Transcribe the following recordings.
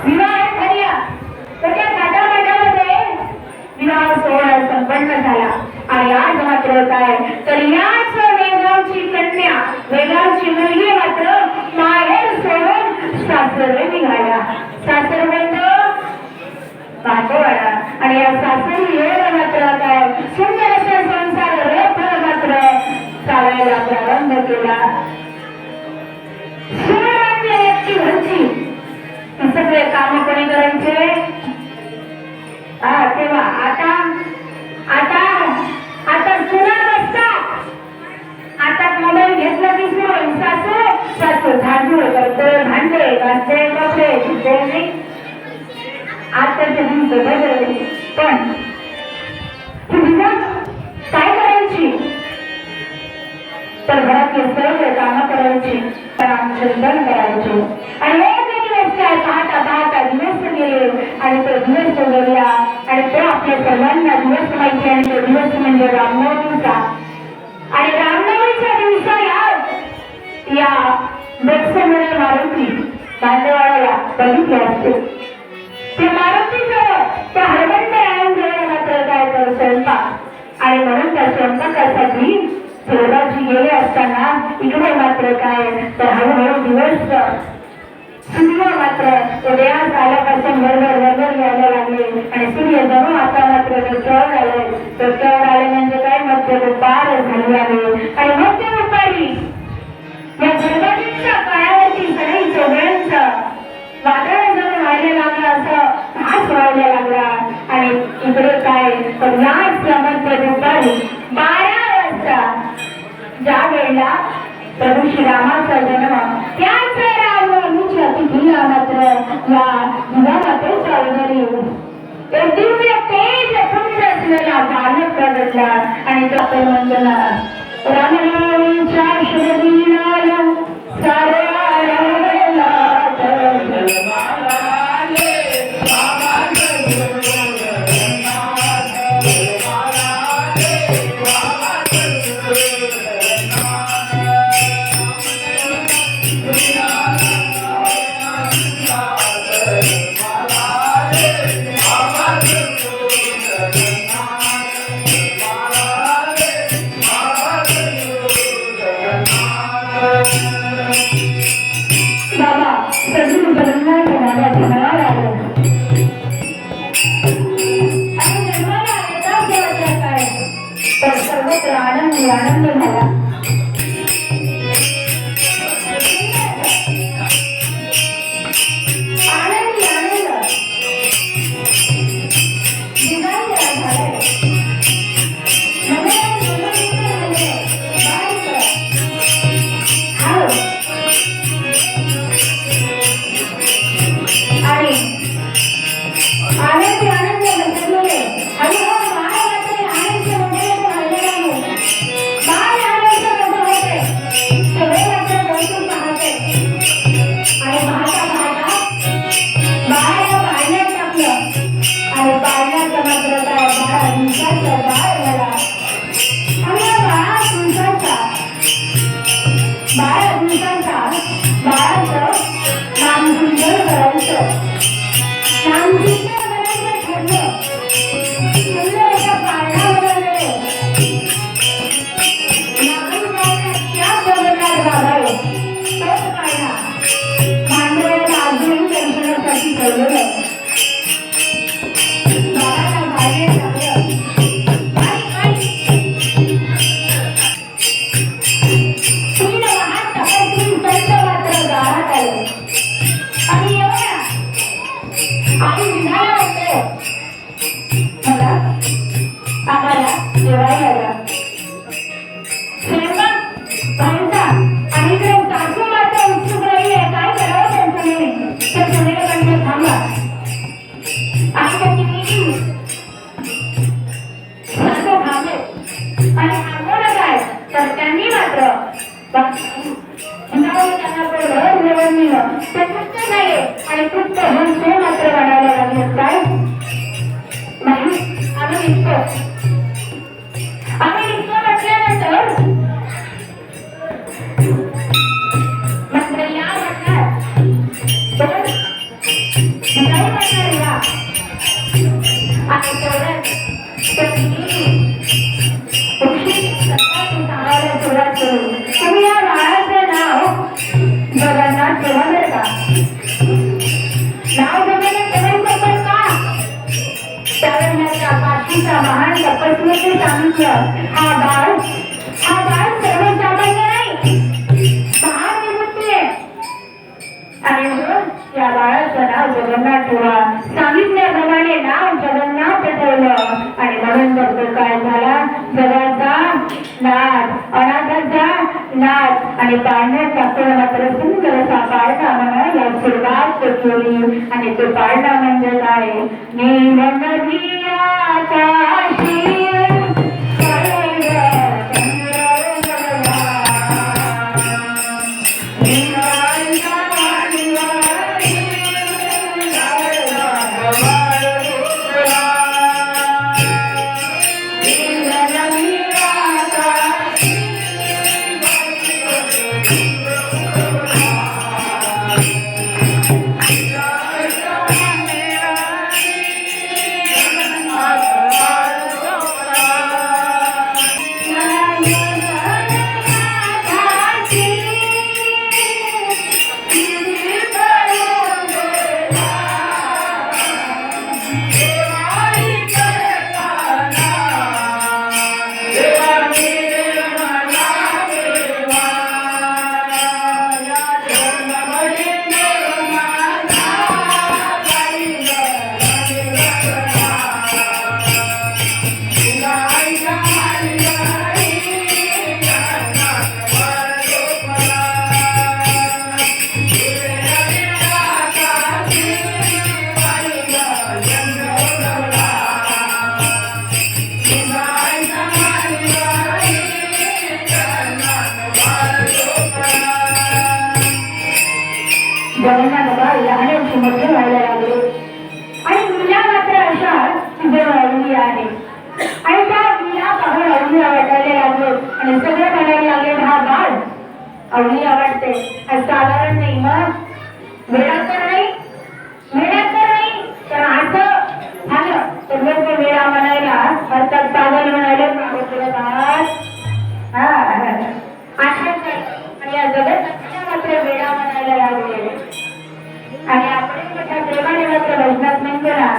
विवाह झाला तर त्या थाटामाटामध्ये विवाह सोहळा संपन्न झाला आणि आज मात्र काय तर याच वेगावची कन्या वेगावची मुलगी मात्र माहेर सोडून सासरे निघाल्या. सासर म्हणजे पाठवाडा आणि या सासरी येऊन मात्र काय सुंदर असा संसार रथ मात्र चालायला प्रारंभ केला. सुनांच्या व्यक्ती घरची सगळे काम कोणी करायचे तेव्हा आता आता आता सुना बसतात. आता मोबाईल घेतला की सासू सासू झाडू करते भांडे घासते कपडे धुते नाही. आताचे दिवस बदलले पण काय करायची तर घरातले सर्व कामं करायची चिंतन करायचे आणि एक दिवस काय पाहता पाहता दिवस गेले आणि तो दिवस उगवला आणि तो आपल्या सर्वांना दिवस माहिती आणि तो दिवस म्हणजे रामनवमीचा. आणि रामनवमीच्या दिवसाला या दक्षिणेला मारुती बांधवाड्याला बघितले असते. ते मारुतीजवळ त्या हरबंडरायांजवळ मात्र काय तर स्वयंपाक आणि म्हणून त्या स्वयंपाकासाठी देवराजी गेले असताना इकडे मात्र काय तर हळूहळू दिवस सूर्य मात्र उदयास आल्यापासून भरभर यायला लागले आणि सूर्य जणू आता मात्र डोक्यावर आले. डोक्यावर आले म्हणजे काय मध्य दुपार झाली आहे आणि मध्य दुपारी या गणपतीच्या काळावरती सगळी चोगळ्यांचं वादळ जणू व्हायला लागलं असं भास व्हायला लागला. आणि इकडे काय तर याच मध्य दुपारी 12 वाजता ज्या वेळेला प्रभू श्रीरामाचा जन्म त्याच रामनवमीच्या तिथीला मात्र या दिवामातेच्या उदरी एक दिव्य तेज पुंज असलेला बालक प्रगटला आणि तो आपण म्हणतो रामनवमीच्या शुभ दिनाला साऱ्या सर्वत्र आनंद आनंद झाला. आम्ही सांगितलं हा बाळ सर्वसामान्य नाही, महाविभूती आहे. आणि या बाळाचं नाव जगन्नाथ ठेवा. सांगितल्याप्रमाणे नाव जगन्नाथ ठेवलं. आणि म्हणून तर काय झाला, जगाचा नाथ, अनाथाचा नाथ. आणि पाळण्यात आपण मात्र सुंदर असा पाळणा म्हणायला सुरुवात केली. आणि तो पाळणा म्हणजे काय, नील नदी आकाशी जगन्नाथ बाबा लहानाची मोठे व्हायला लागले. आणि मुला मात्र अशा जण अवली आहे. आणि त्या मुला पाहून अवलीला वाटायला लागलो. आणि सगळे म्हणायला लागले, हा बाळ अवलीला वाटते, साधारण नाही. मग वेळात तर नाही, तर असं झालं तर लोक वेळा म्हणायला अर्थात पागल म्हणायला आणि या जगत मात्र वेळा म्हणायला लागले. आणि आपण मोठ्या प्रेमाने मात्र भजनात म्हणतो ना,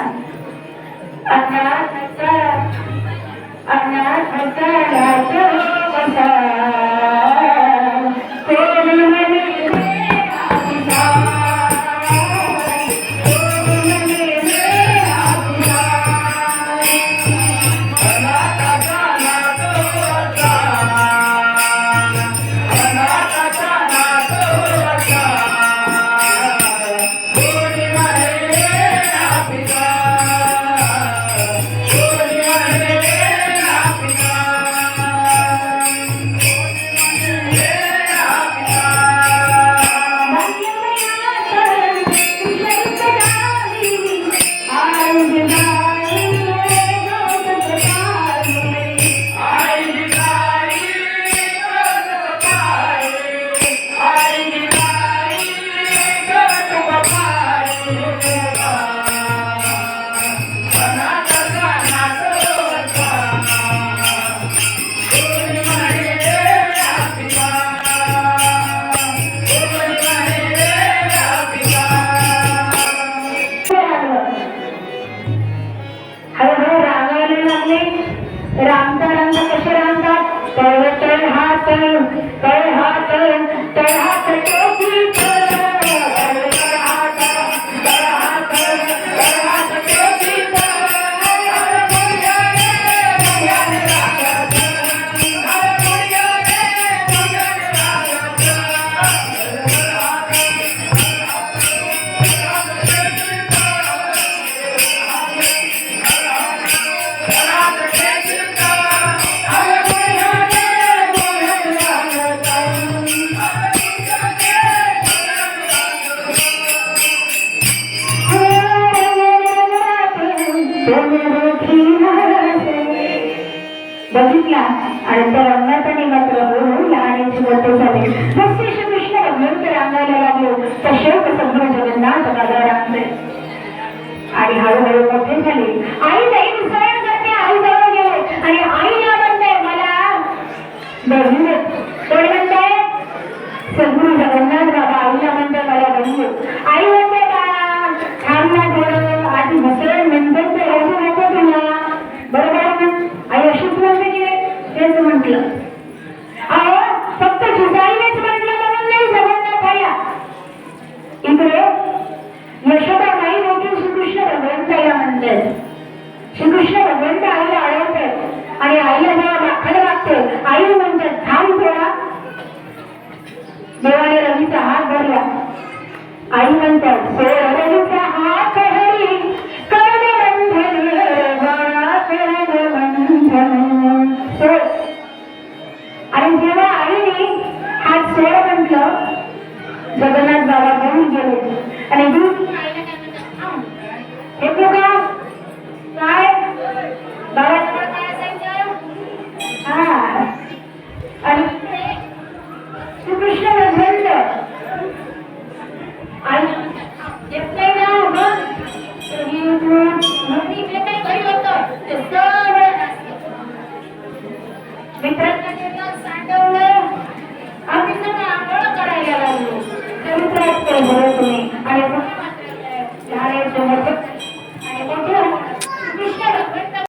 रामता रामता कसे रामतात, तळ हात टोपी बघितला. आणि त्या रंगाचा मात्र हळूहळू लहानाची मोठे झाले. जसे श्रीकृष्ण भगवंत रांगायला लागलो तसे सगळे जगन्नाथ दादा रांगले आणि हळूहळू मोठे झाले. आई जाई विसरण करते, आई जवळ गेले आणि आईला म्हणते मला बघू. कोण म्हणताय? सद्गुरू जगन्नाथ बाबा आईला म्हणते मला बघू. आई म्हणते बाळा थांब ना थोडं, आधी विसरण म्हणतो ते ऐकू नको तुला, बरोबर ना? आई अशीच म्हणते की आईला म्हणतात श्रीकृष्ण भगवंत आईला अडवतात आणि आईला जेव्हा माखड लागते आई म्हणतात थांब थोडा देवाने रवीचा हात धरला आई म्हणतात रवीचा हात हरी कर्ण बंधन सोड आणि जेव्हा आईने हात सोड म्हटलं जगन्नाथ बाबा घेऊन गेले आणि दूध हे बघा काय बाबा काय असायचं हा आणि श्रीकृष्ण भगवंत आणि येत नाही ना मग इकडे काय घरी होतं ते सगळं मित्रांना साठवलं आम्ही सगळं आंघोळ करायला लागलो चरित्रात